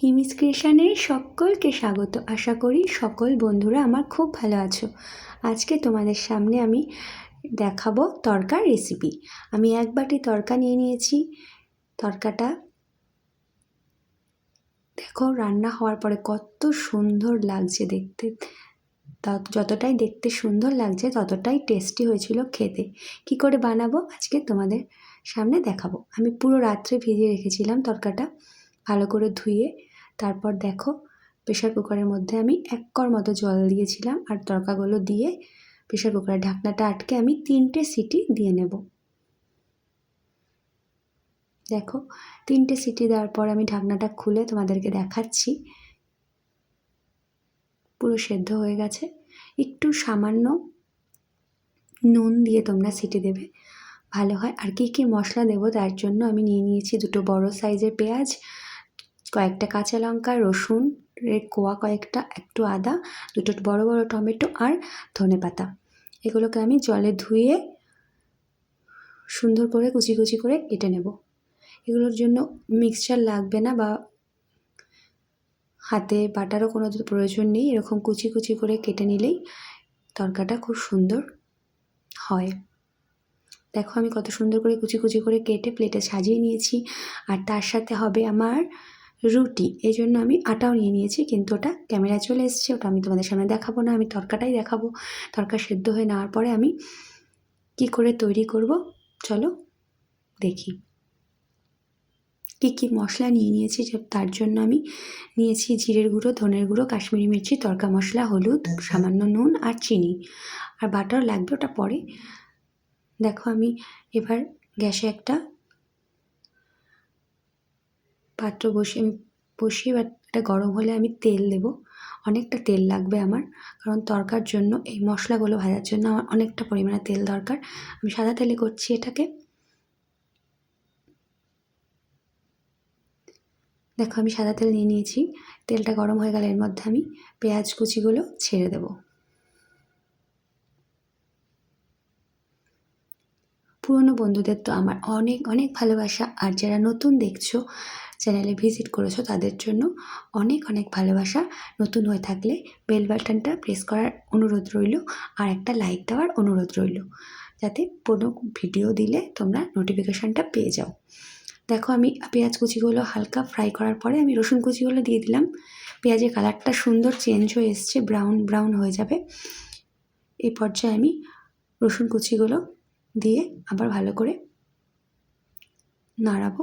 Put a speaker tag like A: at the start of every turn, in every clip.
A: হিমিস ক্রিয়েশনের সকলকে স্বাগত। আশা করি সকল বন্ধুরা আমার খুব ভালো আছো। আজকে তোমাদের সামনে আমি দেখাবো তড়কার রেসিপি। আমি এক বাটি তড়কা নিয়ে নিয়েছি। তড়কাটা দেখো রান্না হওয়ার পরে কত সুন্দর লাগছে দেখতে। যতটাই দেখতে সুন্দর লাগছে ততটাই টেস্টি হয়েছিল খেতে। কি করে বানাবো আজকে তোমাদের সামনে দেখাবো। আমি পুরো রাত্রে ভিজিয়ে রেখেছিলাম তড়কাটা ভালো করে ধুয়ে। তারপর দেখো প্রেশার কুকারের মধ্যে আমি 1 কড় মতো জল দিয়েছিলাম আর তড়কাগুলো দিয়ে প্রেশার কুকারের ঢাকনাটা আটকে আমি 3টে সিটি দিয়ে নেব। দেখো 3টে সিটি দেওয়ার পর আমি ঢাকনাটা খুলে তোমাদেরকে দেখাচ্ছি। পুরো সেদ্ধ হয়ে গেছে। একটু সামান্য নুন দিয়ে তোমরা সিটি দেবে, ভালো হয়। আর কী কী মশলা দেবো তার জন্য আমি নিয়ে নিয়েছি 2টো বড় সাইজের পেঁয়াজ, কয়েকটা কাঁচা লঙ্কা, রসুন কোয়া কয়েকটা, একটু আদা, 2টো বড় বড় টমেটো আর ধনেপাতা। এগুলোকে আমি জলে ধুয়ে সুন্দর করে কুচি কুচি করে কেটে নেব। এগুলোর জন্য মিক্সচার লাগবে না বা হাতে বাটারও কোনো প্রয়োজন নেই। এরকম কুচি কুচি করে কেটে নিলেই তড়কাটা খুব সুন্দর হয়। দেখো আমি কত সুন্দর করে কুচি কুচি করে কেটে প্লেটে সাজিয়ে নিয়েছি। আর তার সাথে হবে আমার রুটি। এই জন্য আমি আটাও নিয়ে নিয়েছি, কিন্তু ওটা ক্যামেরায় চলে এসছে, ওটা আমি তোমাদের সামনে দেখাবো না। আমি তড়কাটাই দেখাবো। তড়কা সেদ্ধ হয়ে নেওয়ার পরে আমি কি করে তৈরি করব চলো দেখি। কী কী মশলা নিয়ে নিয়েছি তার জন্য আমি নিয়েছি জিরের গুঁড়ো, ধনের গুঁড়ো, কাশ্মীরি মির্চি, তড়কা মশলা, হলুদ, সামান্য নুন আর চিনি। আর বাটার লাগবে, ওটা পরে। দেখো আমি এবার গ্যাসে একটা পাত্র বসিয়ে এটা গরম হলে আমি তেল দেব। অনেকটা তেল লাগবে আমার, কারণ তড়কার জন্য এই মশলাগুলো ভাজার জন্য আমার অনেকটা পরিমাণে তেল দরকার। আমি সাদা তেলে করছি এটাকে। দেখো আমি সাদা তেল নিয়ে নিয়েছি। তেলটা গরম হয়ে গেলে এর মধ্যে আমি পেঁয়াজ কুচিগুলো ছেড়ে দেব। পুরনো বন্ধুদের তো আমার অনেক অনেক ভালোবাসা, আর যারা নতুন দেখছো, চ্যানেলে ভিজিট করেছো, তাদের জন্য অনেক অনেক ভালোবাসা। নতুন হয়ে থাকলে বেল বাটনটা প্রেস করার অনুরোধ রইল, আর একটা লাইক দেওয়ার অনুরোধ রইল, যাতে কোনো ভিডিও দিলে তোমরা নোটিফিকেশানটা পেয়ে যাও। দেখো আমি পেঁয়াজ কুচিগুলো হালকা ফ্রাই করার পরে আমি রসুন কুচিগুলো দিয়ে দিলাম। পেঁয়াজের কালারটা সুন্দর চেঞ্জ হয়ে এসছে, ব্রাউন ব্রাউন হয়ে যাবে। এই পর্যায়ে আমি রসুন কুচিগুলো দিয়ে আবার ভালো করে নাড়াবো।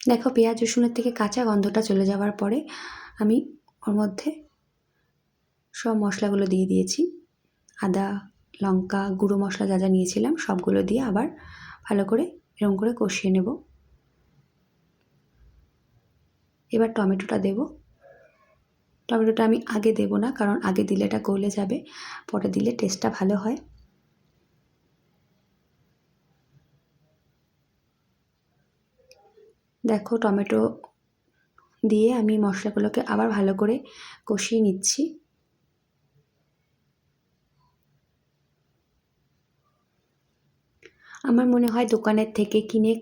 A: দেখো পেঁয়াজ রসুনের থেকে কাঁচা গন্ধটা চলে যাওয়ার পরে আমি ওর মধ্যে সব মশলাগুলো দিয়ে দিয়েছি। আদা, লঙ্কা, গুঁড়ো মশলা যা যা নিয়েছিলাম সবগুলো দিয়ে আবার ভালো করে এরকম করে কষিয়ে নেব। এবার টমেটোটা দেব। টমেটোটা আমি আগে দেব না, কারণ আগে দিলে এটা গলে যাবে, পরে দিলে টেস্টটা ভালো হয়। দেখো টমেটো দিয়ে আমি মশলাগুলোকে আবার ভালো করে কষিয়ে নিচ্ছি। আমার মনে হয় দোকানের থেকে কিনে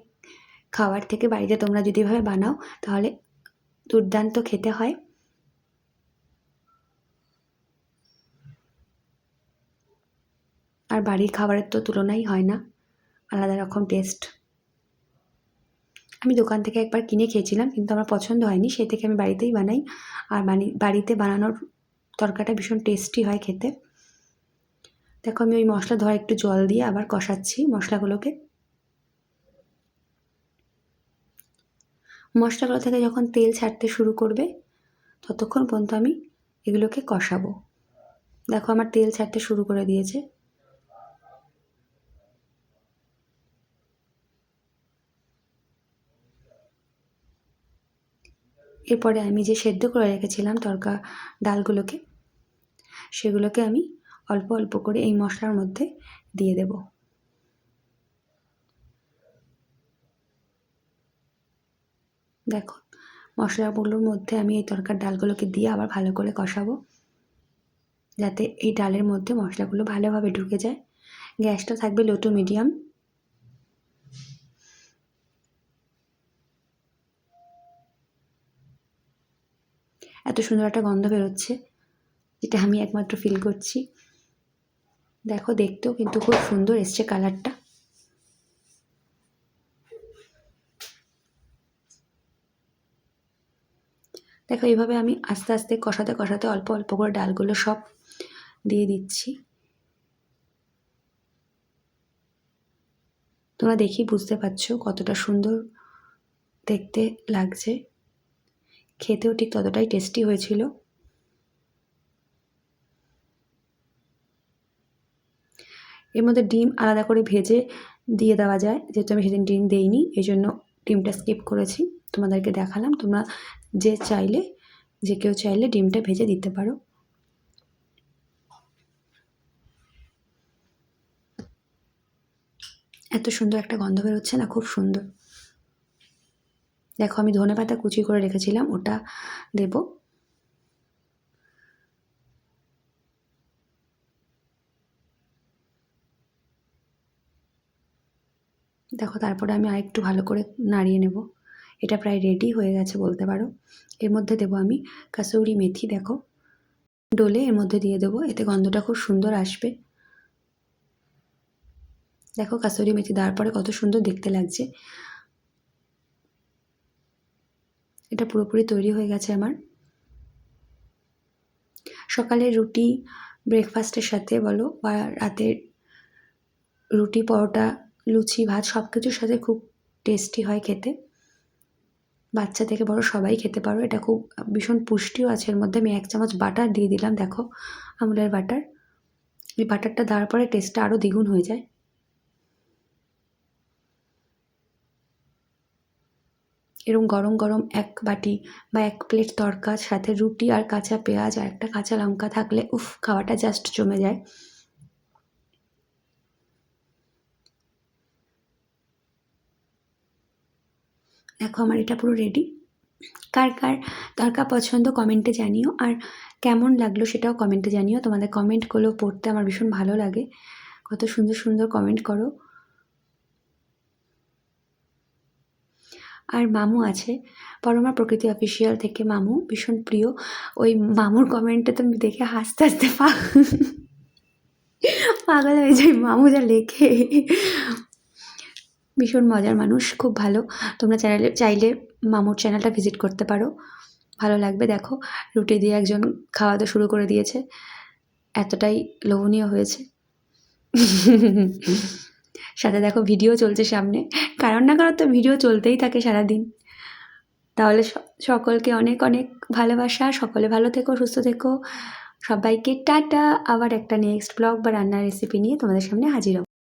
A: খাওয়ার থেকে বাড়িতে তোমরা যদি এভাবে বানাও তাহলে দুর্দান্ত খেতে হয়। আর বাড়ির খাবারের তো তুলনাই হয় না, আলাদা রকম টেস্ট। আমি দোকান থেকে একবার কিনে খেয়েছিলাম, কিন্তু আমার পছন্দ হয়নি, সেই থেকে আমি বাড়িতেই বানাই। আর বাড়িতে বানানোর তরকাটা ভীষণ টেস্টি হয় খেতে। দেখো আমি ওই মশলা ধোয়া একটু জল দিয়ে আবার কষাচ্ছি মশলাগুলোকে। মশলাগুলো থেকে যখন তেল ছাড়তে শুরু করবে ততক্ষণ পর্যন্ত আমি এগুলোকে কষাবো। দেখো আমার তেল ছাড়তে শুরু করে দিয়েছে। এরপরে আমি যে সেদ্ধ করে রেখেছিলাম তড়কা ডালগুলোকে, সেগুলোকে আমি অল্প অল্প করে এই মশলার মধ্যে দিয়ে দেব। দেখো মশলাগুলোর মধ্যে আমি এই তরকার ডালগুলোকে দিয়ে আবার ভালো করে কষাবো, যাতে এই ডালের মধ্যে মশলাগুলো ভালোভাবে ঢুকে যায়। গ্যাসটা থাকবে লো টু মিডিয়াম। এত সুন্দর একটা গন্ধ বেরোচ্ছে, যেটা আমি একমাত্র ফিল করছি। দেখো দেখতেও কিন্তু খুব সুন্দর এসছে কালারটা। দেখো এইভাবে আমি আস্তে আস্তে কষাতে কষাতে অল্প অল্প করে ডালগুলো সব দিয়ে দিচ্ছি। তোমরা দেখি বুঝতে পারছো কতটা সুন্দর দেখতে লাগছে, খেতেও ঠিক ততটাই টেস্টি হয়েছিল। এর মধ্যে ডিম আলাদা করে ভেজে দিয়ে দেওয়া যায়, যেহেতু আমি সেদিন ডিম দেইনি এই জন্য ডিমটা স্কিপ করেছি, তোমাদেরকে দেখালাম। তোমরা যে কেউ চাইলে ডিমটা ভেজে দিতে পারো। এত সুন্দর একটা গন্ধ বেরোচ্ছে না, খুব সুন্দর। দেখো আমি ধনেপাতা কুচি করে রেখেছিলাম, ওটা দেব। দেখো তারপরে আমি আরেকটু ভালো করে নাড়িয়ে নেব। এটা প্রায় রেডি হয়ে গেছে বলতে পারো। এর মধ্যে দেব আমি কাসুরি মেথি, দেখো ডোলে এর মধ্যে দিয়ে দেবো, এতে গন্ধটা খুব সুন্দর আসবে। দেখো কাসুরি মেথি দেওয়ার পরে কত সুন্দর দেখতে লাগছে। এটা পুরোপুরি তৈরি হয়ে গেছে আমার। সকালের রুটি ব্রেকফাস্টের সাথে বলো, বা রাতের রুটি, পরোটা, লুচি, ভাত সব কিছুর সাথে খুব টেস্টি হয় খেতে। বাচ্চা থেকে বড় সবাই খেতে পারো। এটা খুব ভীষণ পুষ্টিও আছে এর মধ্যে। আমি 1 চামচ বাটার দিয়ে দিলাম, দেখো আমুলের বাটার। এই বাটারটা দেওয়ার পরে টেস্টটা আরও দ্বিগুণ হয়ে যায়। এরকম গরম গরম 1 বাটি বা 1 প্লেট তড়কার সাথে রুটি আর কাঁচা পেঁয়াজ আর একটা কাঁচা লঙ্কা থাকলে উফ, খাওয়াটা জাস্ট জমে যায়। দেখো আমার এটা পুরো রেডি। কার কার তড়কা পছন্দ কমেন্টে জানিও, আর কেমন লাগলো সেটাও কমেন্টে জানিও। তোমাদের কমেন্টগুলো পড়তে আমার ভীষণ ভালো লাগে, কত সুন্দর সুন্দর কমেন্ট করো। আর মামু আছে, পরমা প্রকৃতি অফিসিয়াল থেকে মামু, ভীষণ প্রিয়। ওই মামুর কমেন্টে তো আমি দেখে হাসতে হাসতে পাগল হয়ে যায়। মামু যা লেখে, ভীষণ মজার মানুষ, খুব ভালো। তোমরা চাইলে মামুর চ্যানেলটা ভিজিট করতে পারো, ভালো লাগবে। দেখো রুটি দিয়ে একজন খাওয়াতে শুরু করে দিয়েছে, এতটাই লোভনীয় হয়েছে। সাথে দেখো ভিডিও চলছে সামনে, কারণ না কারণ তো ভিডিও চলতেই থাকে সারাদিন। তাহলে সকলকে অনেক অনেক ভালোবাসা, সকলে ভালো থেকো, সুস্থ থেকো, সবাইকে টাটা। আবার একটা নেক্সট ব্লগ বা রান্নার রেসিপি নিয়ে তোমাদের সামনে হাজির হব।